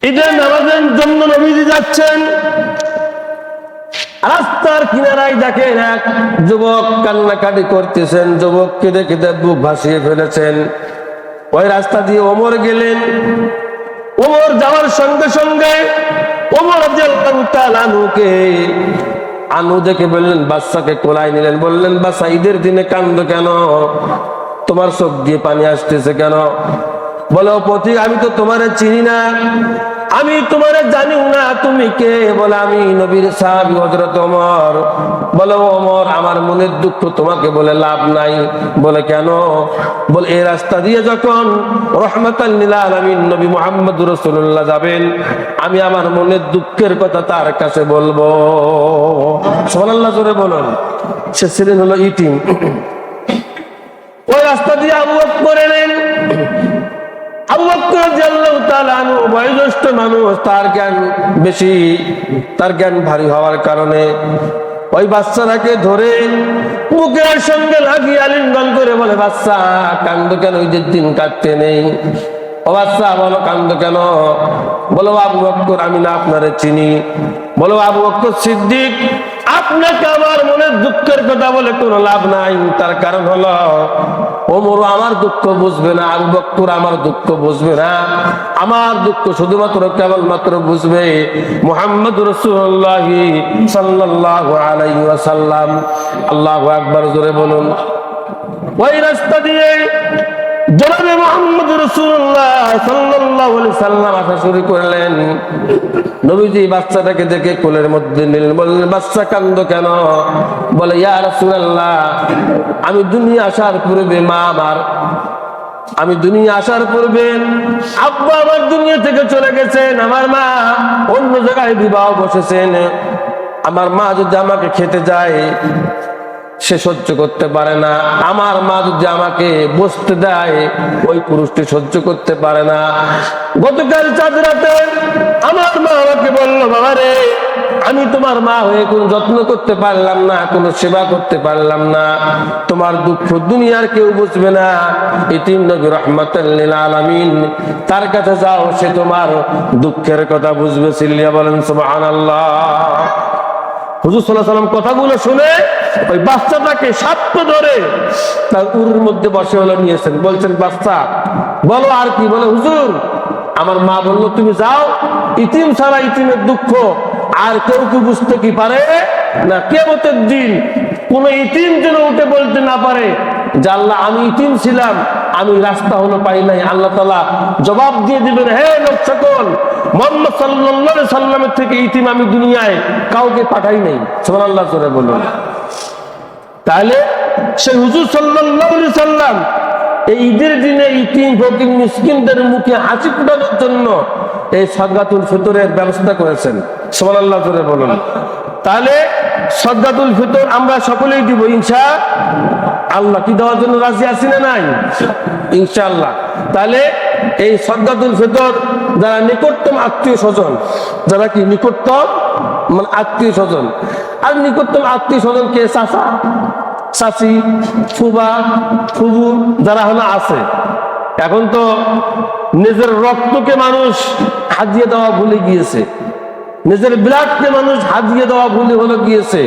ঈদের নামাজের জন্য নবীজি যাচ্ছেন। রাস্তার কিনারায় দেখেন এক যুবক কান্নাকাটি করতেছেন। যুবককে দেখে বুক ভাসিয়ে ফেলেছেন। ওই রাস্তা দিয়ে ওমর গেলেন। ওমর যাওয়ার সঙ্গে সঙ্গে ওমর রাদিয়াল্লাহু তাআলা আনু দেখে বললেন, বাচ্চাকে কোলায় নিলেন। বললেন, বাচ্চা ঈদের দিনে কান্দো কেন? তোমার চোখ দিয়ে পানি আসতেছে কেন? বলো, পথিক, আমি তো তোমারে চিনি না, আমি তোমারে জানিও না, তুমি কে? বলে, আমি নবীর সাহাবী হযরত ওমর। বলো, ওমর, আমার মনের দুঃখ তোমাকে বলে লাভ নাই। বলে, কেন? বলে, এই রাস্তা দিয়ে যখন রাহমাতাল লিল আলামিন নবী মুহাম্মদুর রাসূলুল্লাহ যাবেন, আমি আমার মনের দুঃখের কথা তার কাছে বলবো। সুবহানাল্লাহ, জোরে বলুন। সে ছিলেন হলো ইতিম। ওই রাস্তা দিয়ে আবু বকর এলেন। আবু বকর রাদিয়াল্লাহু তাআলা আনহু বয়োজ্যেষ্ঠ মানুষ, তার জ্ঞান বেশি, তার জ্ঞান ভারী হওয়ার কারণে ওই বাচ্চাটাকে ধরে বুকের সঙ্গে লাগিয়ে আলিঙ্গন করে বলে, বাচ্চা, কান্দো কেন? ঈদের দিন কাটতে নেই। ও বাচ্চা, বলো, কান্দো কেন? বলো, আবু বকর, আমি না আপনারে চিনি। বলো, আবু বকর সিদ্দিক, আপনাকে আমার মনের দুঃখের কথা বলে কোনো লাভ নাই। তার কারণ হলো, ওমর আমার দুঃখ বুঝবে না, আবু বকর আমার দুঃখ বুঝবে না। আমার দুঃখ শুধুমাত্র কেবলমাত্র বুঝবে মুহাম্মদুর রাসূলুল্লাহ সাল্লাল্লাহু আলাইহি ওয়াসাল্লাম। আল্লাহু আকবার, জোরে বলুন। ওই রাস্তা দিয়ে জনাবে মুহাম্মদুর রাসূলুল্লাহ সাল্লাল্লাহু আলাইহি ওয়াসাল্লাম আসা শুরু করলেন। নবীজি বাচ্চাটাকে দেখে কোলের মধ্যে নিলেন। বললেন, বাচ্চা, কান্দো কেন? বলে, ইয়া রাসূলুল্লাহ, আমি দুনিয়া আসার পূর্বে আমি দুনিয়া আসার পূর্বে আব্বা আমার দুনিয়া থেকে চলে গেছেন। আমার মা অন্য জায়গায় বিবাহ বসেছেন। আমার মা যদি আমাকে খেতে যায়, সে সহ্য করতে পারে না। আমার মা যদি আমাকে বসতে দেয়, ওই পুরুষটি সহ্য করতে পারে না। গতকাল চাঁদ রাতে আমার মা আমাকে বলল, বাবা রে, আমি তোমার মা হয়ে কোনো যত্ন করতে পারলাম না, কোনো সেবা করতে পারলাম না। তোমার দুঃখ দুনিয়ার কেউ বুঝবে না। ইতিম নবী রাহমাতাল লিল আলামিন, তার কাছে যাও, সে তোমার দুঃখের কথা বুঝবে। চিল্লিয়া বলেন সুবহানাল্লাহ। হুজুর সাল্লাল্লাহু আলাইহি ওয়াসাল্লাম কথাগুলো শুনে ওই বাচ্চাটাকে সাপ্পে ধরে তার উরুর মধ্যে বসে হলো নিয়েছেন। বলছেন, বাচ্চা, বলো আর কি? বলে, হুজুর, আমার মা বললো তুমি যাও, ইতিম ছাড়া ইতিমের দুঃখ আর কেউ কি বুঝতে কি পারে না। কিয়ামতের দিন কোন ইতিম যেন উঠে বলতে না পারে যে, আল্লাহ, আমি ইতিম ছিলাম, আমি রাস্তা হলো পাই নাই। আল্লাহ তাআলা জবাব দিয়ে দিবেন, হে লোক সকল, মুহাম্মদ সাল্লাল্লাহু আলাইহি সাল্লামের থেকে ইতিম আমি দুনিয়ায় কাউকে পাঠাই নাই। সুবহানাল্লাহ, জোরে বলুন। তাহলে সেই হুজুর সাল্লাল্লাহু আলাইহি সাল্লাম এই ঈদের দিনে ইতিম ফকির মিসকিনদের মুখে হাসি ফোটানোর জন্য এই সাদকাতুল ফিতরের ব্যবস্থা করেছেন। সুবহানাল্লাহ, জোরে বলুন। তাহলে সাদকাতুল ফিতর আমরা সকলেই দিব ইনশাআল্লাহ। কি দেওয়ার জন্য রাজি আছি না নাই? ইনশাআল্লাহ। তাহলে এই সাদকাতুল ফিতর যারা নিকটতম আত্মীয় স্বজন, যারা কি নিকটতম মানে আত্মীয় স্বজন, আর নিকটতম আত্মীয় স্বজন কে? চাচা, চাচি, ফুবা, ফুবু, যারা হলো আছে। এখন তো নিজের রক্তকে মানুষ হাদিয়া দেওয়া ভুলে গিয়েছে, নিজের ব্লাডকে মানুষ হাদিয়া দেওয়া ভুলে হলো গিয়েছে।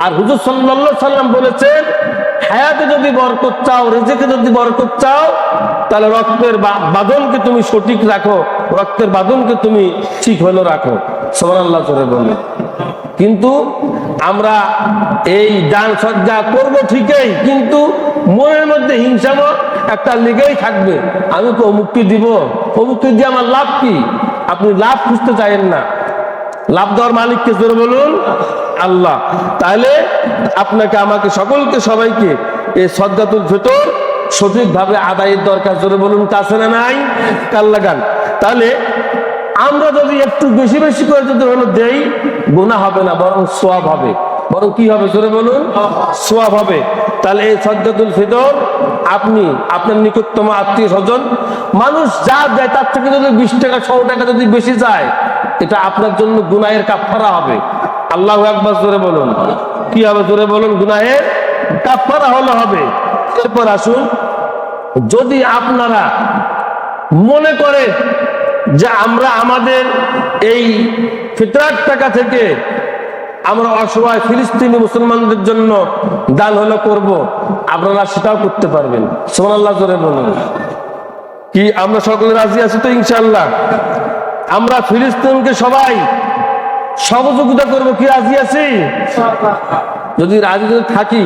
আর হুজুর সাল্লাল্লাহু আলাইহি সাল্লাম বলেছেন, হায়াতে যদি বরকত চাও, রিজিকে যদি বরকত চাও, তাহলে রক্তের বাঁধনকে তুমি সঠিক রাখো, রক্তের বাঁধনকে তুমি ঠিক হলো রাখো। সুবহানাল্লাহ, জোরে বলুন। কিন্তু আমরা এই দান সজ্জা করব ঠিকই, কিন্তু মনের মধ্যে হিংসা একটা লেগেই থাকবে। আমি তো অমুককে দিব, অমুককে দিয়ে আমার লাভ কি? আপনি লাভ খুঁজতে চাইেন না, লাভ দেওয়ার মালিককে, জোরে বলুন, আল্লাহ। তাহলে আপনাকে, আমাকে, সকলকে, সবাইকে এই সাদকাতুল ফিতর সঠিকভাবে আদায়ের দরকার। জোরে বলুন, তা আছে না নাই? কাল লাগান। তাহলে আমরা যদি একটু বেশি বেশি করে যদি হলো দেই, গুনাহ হবে না, বরং সওয়াব হবে। বরং কি হবে? জোরে বলুন, সওয়াব হবে। তাহলে এই সাদকাতুল ফিতর আপনি আপনার নিকটতম আত্মীয় স্বজন, মানুষ যা দেয় তার থেকে যদি 20 টাকা 100 টাকা যদি বেশি যায়, এটা আপনার জন্য গুনাহের কাফারা হবে। আল্লাহু আকবার, জোরে বলুন। কি হবে? জোরে বলুন, গুনাহের কাফারা হলো হবে। এরপর আসুন, যদি আপনারা মনে করে যে আমরা আমাদের এই ফিতরাত টাকা থেকে আমরা অসহায় ফিলিস্তিনি মুসলমানদের জন্য দান হলো করব, আপনারা সেটাও করতে পারবেন। সুবহানাল্লাহ জোরে বলুন। কি আমরা সকলে রাজি আছি তো ইনশাআল্লাহ? আমরা ফিলিস্তিনকে সবাই সহযোগিতা করব, কি রাজি আছি? যদি রাজি থাকি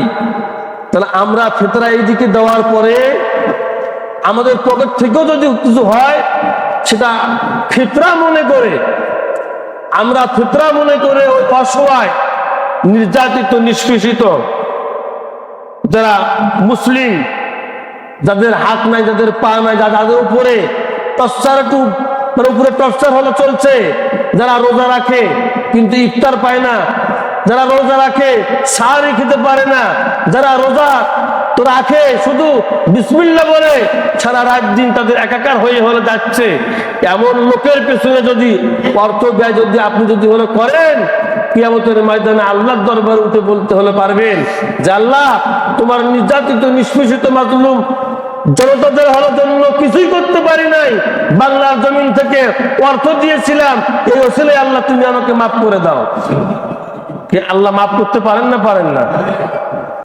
তাহলে আমরা ফিতরা এইদিকে দেওয়ার পরে আমাদের পকেট থেকেও যদি কিছু হয় সেটা ফিতরা মনে করে, আমরা ফিতরা মনে করে ওই অসহায় নির্যাতিত নিষ্পেষিত যারা মুসলিম, যাদের হাত নাই, যাদের পা নাই, যাদের উপরে টর্চার উপরে টর্চার হলো চলছে, যারা রোজা রাখে কিন্তু ইফতার পায় না, যারা রোজা রাখে সাহারি খেতে পারে না, যারা রোজা তো রাখে শুধু বিসমিল্লাহ বলে সারা রাত দিন তাদের একাকার হয়ে হলে যাচ্ছে, এমন লোকের পেছনে যদি অর্থ ব্যয় যদি আপনি যদি হলে করেন, কিয়ামতের ময়দানে আল্লাহর দরবারে উঠে বলতে হলে পারবেন যে আল্লাহ, তোমার নির্যাতিত নিষ্পেষিত মাজলুম জনতাদের হওয়ার জন্য কিছুই করতে পারি নাই, বাংলার জমিন থেকে অর্থ দিয়েছিলাম, এই ওসিলায় আল্লাহ তুমি আমাকে মাফ করে দাও। কি আল্লাহ মাফ করতে পারেন না? পারেন না?